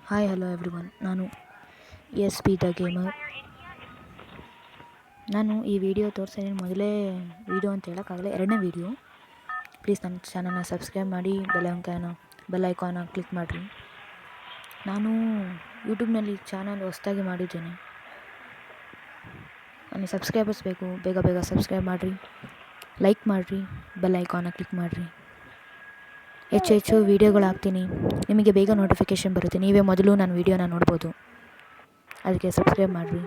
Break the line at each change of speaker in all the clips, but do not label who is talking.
Hi hello everyone. ನಾನು S P the gamer. ನಾನು ಈ ವಿಡಿಯೋ ತೋರಿಸಿದ್ದೀನಿ, ಮೊದಲೇ ವಿಡಿಯೋ ಅಂತ ಹೇಳೋಕ್ಕಾಗಲ್ಲ, ಎರಡನೇ ವಿಡಿಯೋ. ಪ್ಲೀಸ್ ನನ್ನ ಚಾನಲ್ನ ಸಬ್ಸ್ಕ್ರೈಬ್ ಮಾಡಿ, ಬೆಲ್ ಐಕಾನ ಕ್ಲಿಕ್ ಮಾಡಿರಿ. ನಾನು ಯೂಟ್ಯೂಬ್ನಲ್ಲಿ ಚಾನಲ್ ಹೊಸದಾಗಿ ಮಾಡಿದ್ದೇನೆ. ನನಗೆ ಸಬ್ಸ್ಕ್ರೈಬರ್ಸ್ ಬೇಕು, ಬೇಗ ಬೇಗ ಸಬ್ಸ್ಕ್ರೈಬ್ ಮಾಡಿರಿ, ಲೈಕ್ ಮಾಡಿರಿ, ಬೆಲ್ ಐಕಾನ ಕ್ಲಿಕ್ ಮಾಡಿರಿ. ಹೆಚ್ಚು ವೀಡಿಯೋಗಳು ಹಾಕ್ತೀನಿ, ನಿಮಗೆ ಬೇಗ ನೋಟಿಫಿಕೇಷನ್ ಬರುತ್ತೆ. ನೀವೇ ಮೊದಲು ನನ್ನ ವೀಡಿಯೋನ ನೋಡ್ಬೋದು, ಅದಕ್ಕೆ ಸಬ್ಸ್ಕ್ರೈಬ್ ಮಾಡಿರಿ.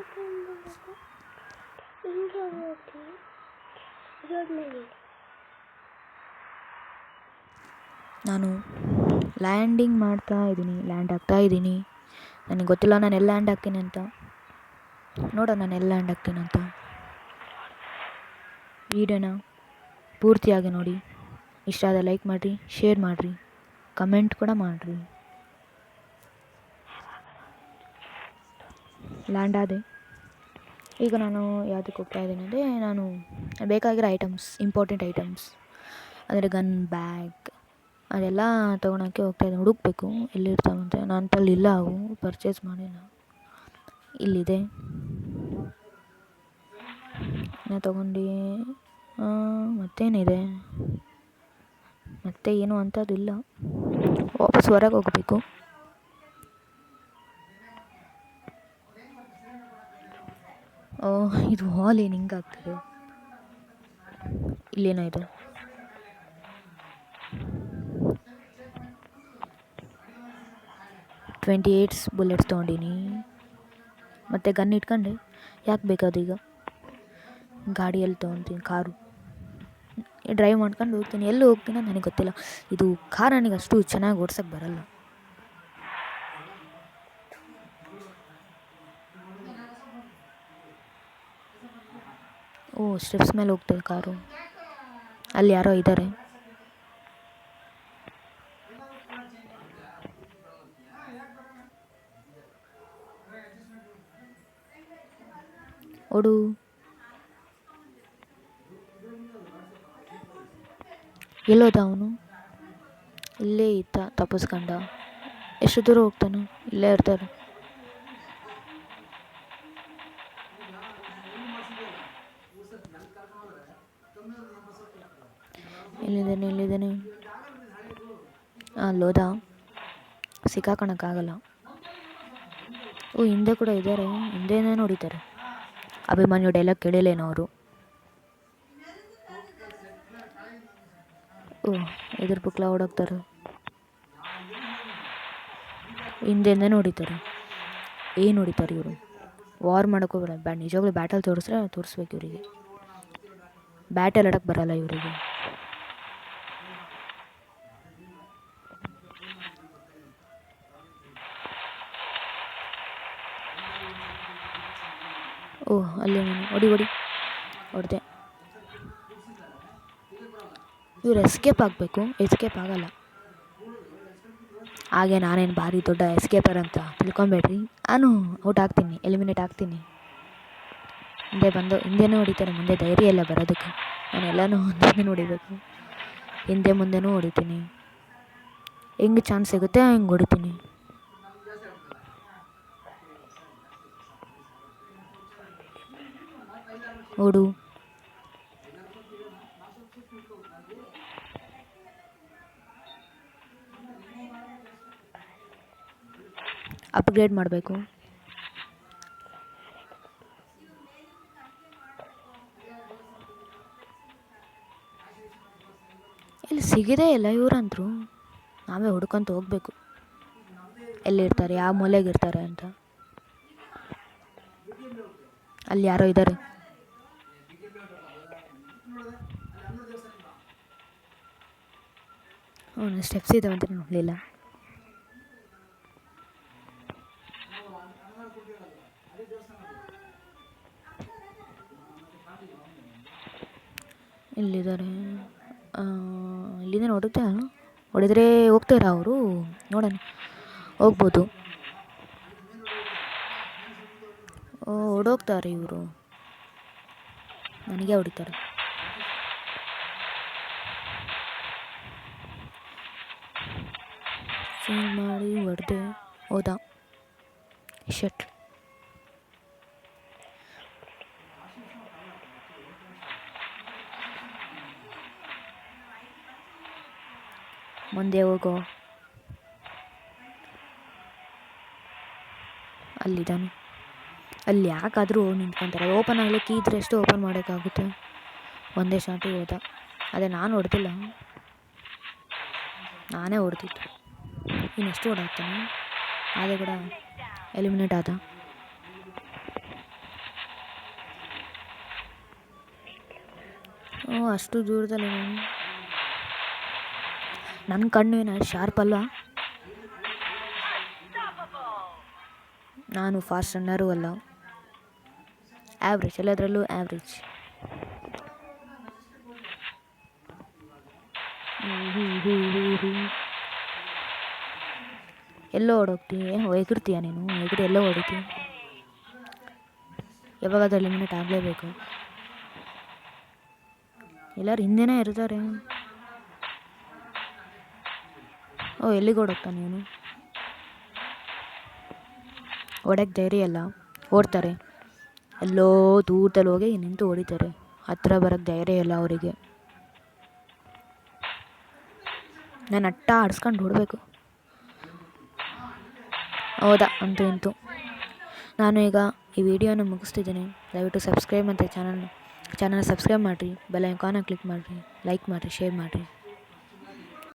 ನಾನು ಲ್ಯಾಂಡ್ ಆಗ್ತಾ ಇದ್ದೀನಿ. ನನಗೆ ಗೊತ್ತಿಲ್ಲ ನಾನು ಎಲ್ಲಿ ಲ್ಯಾಂಡ್ ಆಗ್ತೀನಿ ಅಂತ. ನೋಡೋಣ ನಾನು ಎಲ್ಲಿ ಲ್ಯಾಂಡ್ ಆಗ್ತೀನಿ ಅಂತ. ವಿಡಿಯೋನ ಪೂರ್ತಿಯಾಗಿ ನೋಡಿ. ಇಷ್ಟ ಆದ ಲೈಕ್ ಮಾಡಿರಿ, ಶೇರ್ ಮಾಡಿರಿ, ಕಮೆಂಟ್ ಕೂಡ ಮಾಡಿರಿ. ಲ್ಯಾಂಡ್ ಆದೆ. ಈಗ ನಾನು ಯಾವುದಕ್ಕೆ ಹೋಗ್ತಾ ಇದ್ದೀನಿ ಅಂದರೆ, ನಾನು ಬೇಕಾಗಿರೋ ಐಟಮ್ಸ್, ಇಂಪಾರ್ಟೆಂಟ್ ಐಟಮ್ಸ್ ಅಂದರೆ ಗನ್, ಬ್ಯಾಗ್ ಅದೆಲ್ಲ ತೊಗೊಳಕ್ಕೆ ಹೋಗ್ತಾ ಇದ್ದೀನಿ. ಹುಡುಕಬೇಕು ಎಲ್ಲಿರ್ತಾವಂತೆ. ನಾನು ತಲ್ಲಿ ಇಲ್ಲ, ಅವು ಪರ್ಚೇಸ್ ಮಾಡಿಲ್ಲ. ಇಲ್ಲಿದೆ ತೊಗೊಂಡು. ಮತ್ತೇನಿದೆ, ಮತ್ತೆ ಏನು ಅಂಥದ್ದಿಲ್ಲ. ವಾಪಸ್ ಹೊರಗೆ ಹೋಗಬೇಕು. ಇದು ಹಾಲ್ ಏನು ಹಿಂಗಾಗ್ತದೆ. ಇಲ್ಲೇನೋ ಇದೆ. $28 ಬುಲೆಟ್ಸ್ ತೊಗೊಂಡಿನಿ. ಮತ್ತು ಗನ್ ಇಟ್ಕೊಂಡೆ. ಯಾಕೆ ಬೇಕಾದೀಗ ಗಾಡಿಯಲ್ಲಿ ತೊಗೊತೀನಿ, ಕಾರು ಡ್ರೈವ್ ಮಾಡ್ಕೊಂಡು ಹೋಗ್ತೀನಿ. ಎಲ್ಲಿ ಹೋಗ್ತೀನೋ ನನಗೆ ಗೊತ್ತಿಲ್ಲ. ಇದು ಕಾರ್ ನನಗೆ ಅಷ್ಟು ಚೆನ್ನಾಗಿ ಓಡ್ಸೋಕ್ಕೆ ಬರಲ್ಲ. ಸ್ಟೆಪ್ಸ್ ಮೇಲೆ ಹೋಗ್ತದೆ ಕಾರು. ಅಲ್ಲಿ ಯಾರೋ ಇದ್ದಾರೆ. ಓಡು. ಎಲ್ಲೋದ ಅವನು? ಇಲ್ಲೇ ಇತ್ತ, ತಪ್ಪಿಸ್ಕೊಂಡ. ಎಷ್ಟು ದೂರ ಹೋಗ್ತಾನೆ? ಇಲ್ಲೇ ಇರ್ತಾರೆ. ಎಲ್ಲಿದ್ದಾನೆ? ಅಲ್ಲೋದ. ಸಿಕ್ಕಾಕೊಳಕ್ಕಾಗಲ್ಲ. ಹಿಂದೆ ಕೂಡ ಇದ್ದಾರೆ. ಹಿಂದೆನೇ ಹೊಡಿತಾರೆ. ಅಭಿಮನ್ಯು ಡೈಲಾಗ್ ಕೇಳಿಲ್ಲೇನೋ ಅವರು. ಇದ್ರ ಬುಕ್ಲ ಓಡೋಗ್ತಾರೆ. ಹಿಂದೆಂದೇ ಹೊಡಿತಾರೆ. ಏನು ಹೊಡಿತಾರೆ ಇವರು? ವಾರ್ ಮಾಡೋಕೆ ನಿಜವಾಗ್ಲೂ ಬ್ಯಾಟಲ್ ತೋರಿಸ್ಬೇಕು ಇವರಿಗೆ. ಬ್ಯಾಟಲ್ ಆಡೋಕ್ಕೆ ಬರಲ್ಲ ಇವರಿಗೆ. ಅಲ್ಲಿ ಹೊಡಿ ಹೊಡೆದೆ. ಇವ್ರು ಎಸ್ಕೇಪ್ ಆಗಬೇಕು. ಎಸ್ಕೇಪ್ ಆಗಲ್ಲ. ಹಾಗೆ ನಾನೇನು ಭಾರಿ ದೊಡ್ಡ ಎಸ್ಕೇಪರ್ ಅಂತ ತಿಳ್ಕೊಬೇಡ್ರಿ. ನಾನು ಔಟ್ ಆಗ್ತೀನಿ, ಎಲಿಮಿನೇಟ್ ಆಗ್ತೀನಿ. ಹಿಂದೆನೂ ಹೊಡಿತಾರೆ, ಮುಂದೆ ಧೈರ್ಯ ಇಲ್ಲ ಬರೋದಕ್ಕೆ. ನಾನು ಎಲ್ಲನೂ ಮುಂದೆ ಹೊಡಿಬೇಕು. ಹಿಂದೆ ಮುಂದೆನೂ ಹೊಡಿತೀನಿ. ಹೆಂಗೆ ಚಾನ್ಸ್ ಸಿಗುತ್ತೆ ಹಂಗೆ ಹೊಡಿತೀನಿ. ಓಡು. ಅಪ್ಗ್ರೇಡ್ ಮಾಡಬೇಕು. ಇಲ್ಲಿ ಸಿಗದೇ ಇಲ್ಲ ಇವರಂತರೂ. ನಾವೇ ಹುಡ್ಕೊಂತ ಹೋಗ್ಬೇಕು ಎಲ್ಲಿರ್ತಾರೆ, ಯಾವ ಮೂಲೆಗಿರ್ತಾರೆ ಅಂತ. ಅಲ್ಲಿ ಯಾರೋ ಇದ್ದಾರೆ. ಸ್ಟೆಪ್ಸ್ ಇದ್ದಾವೆ ಅಂತ ನೋಡಲಿಲ್ಲ. ಇಲ್ಲಿದ್ದಾರೆ. ಇಲ್ಲಿಂದ ಹೊಡೆದ್ರೆ ಹೋಗ್ತಾರ ಅವರು. ನೋಡೋಣ, ಹೋಗ್ಬೋದು. ಓಡೋಗ್ತಾರೆ ಇವರು. ನನಗೆ ಹೊಡಿತಾರೆ. ಮಾಡಿ ಹೊಡೆದೆ. ಹೋದ. ಶಟ್. ಮುಂದೆ ಹೋಗೋ. ಅಲ್ಲಿದ್ದಾನೆ. ಅಲ್ಲಿ ಯಾಕಾದರೂ ನಿಂತ್ಕೊತಾರೆ. ಓಪನ್ ಆಗಲಿಕ್ಕೆ ಇದ್ರೆ ಎಷ್ಟು ಓಪನ್ ಮಾಡೋಕ್ಕಾಗುತ್ತೆ. ಒಂದೇ ಶಾಟಿಗೆ ಹೋದ. ಅದೇ ನಾನು ಹೊಡೆದಿಲ್ಲ, ನಾನೇ ಹೊಡೆದಿದ್ದು. ಇನ್ನೆಷ್ಟು ಹೊಡಾಕ್ತಾನೆ. ಆದರೂ ಕೂಡ ಎಲಿಮಿನೇಟ್ ಆದ. ಅಷ್ಟು ದೂರದಲ್ಲಿ ನನ್ನ ಕಣ್ಣು ಏನು ಶಾರ್ಪ್ ಅಲ್ಲ. ನಾನು ಫಾಸ್ಟ್ ರನ್ನರು ಅಲ್ಲ, ಆ್ಯಾವ್ರೇಜ್, ಎಲ್ಲದರಲ್ಲೂ ಆ್ಯಾವ್ರೇಜ್. ಎಲ್ಲೋ ಓಡೋಗ್ತೀಯ, ಎಗರ್ತೀಯ ನೀನು, ಎಗರಿ ಎಲ್ಲೋ ಹೊಡಿತೀಯ. ಯಾವಾಗಾದ್ರೂ ಎಲಿಮಿನೇಟ್ ಆಗಲೇಬೇಕು. ಎಲ್ಲರೂ ಹಿಂದೆನೇ ಇರ್ತಾರೆ. ಎಲ್ಲಿಗೆ ಓಡೋಗ್ತಾನೆ ನೀನು? ಹೊಡೆಯಕ್ಕೆ ಧೈರ್ಯ ಅಲ್ಲ, ಓಡ್ತಾರೆ. ಎಲ್ಲೋ ದೂರದಲ್ಲಿ ಹೋಗಿ ನಿಂತು ಹೊಡಿತಾರೆ. ಹತ್ತಿರ ಬರೋಕ್ಕೆ ಧೈರ್ಯ ಇಲ್ಲ ಅವರಿಗೆ. ನಾನು ಅಟ್ಟ ಆಡಿಸ್ಕೊಂಡು ಹೊಡಬೇಕು. ಹೌದಾ ಅಂತೂ ಇಂತು. ನಾನು ಈಗ ಈ ವಿಡಿಯೋನ ಮುಗಿಸ್ತಿದ್ದೀನಿ. ದಯವಿಟ್ಟು ಸಬ್ಸ್ಕ್ರೈಬ್ ಮತ್ತು ಚಾನಲ್ ಸಬ್ಸ್ಕ್ರೈಬ್ ಮಾಡಿರಿ, ಬೆಲ್ ಐಕಾನ ಕ್ಲಿಕ್ ಮಾಡಿರಿ, ಲೈಕ್ ಮಾಡಿರಿ, ಶೇರ್ ಮಾಡಿರಿ.